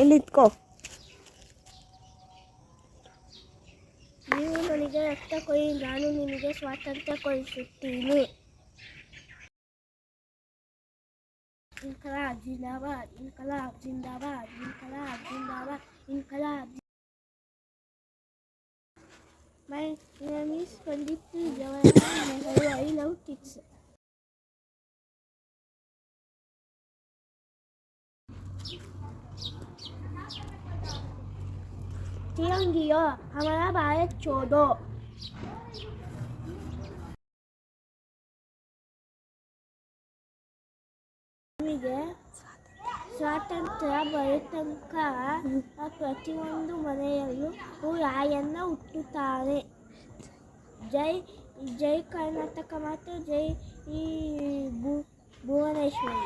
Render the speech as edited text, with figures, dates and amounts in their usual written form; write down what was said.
ಎಲ್ಲಿತ್ಕೋ. ನೀವು ನನಗೆ ರಕ್ತ ಕೊಡಿ, ನಾನು ನಿಮಗೆ ಸ್ವಾತಂತ್ರ್ಯ ಕೊಡಿಸುತ್ತೀನಿ. ಇನ್ಕಲಾಬ್ ಜಿಂದಾಬಾದ್, ಇನ್ಕಲಾಬ್ ಜಿಂದಾಬಾದ್, ಇನ್ಕಲಾಬ್ ಜಿಂದಾಬಾದ್, ಇನ್ಕಲಾಬ್. My name is Pandit Jawaharlal Nehru. I love kids. तिरंगियों, हमारा भारत छोड़ो. ನಮಗೆ ಸ್ವಾತಂತ್ರ್ಯ ಬರುತ್ತಂಕ ಪ್ರತಿಯೊಂದು ಮನೆಯಲ್ಲೂ ರಾಯಣ್ಣ ಹುಟ್ಟುತ್ತಾನೆ. ಜೈ ಜೈ ಕರ್ನಾಟಕ ಮಾತೆ, ಜೈ ಭುವನೇಶ್ವರಿ.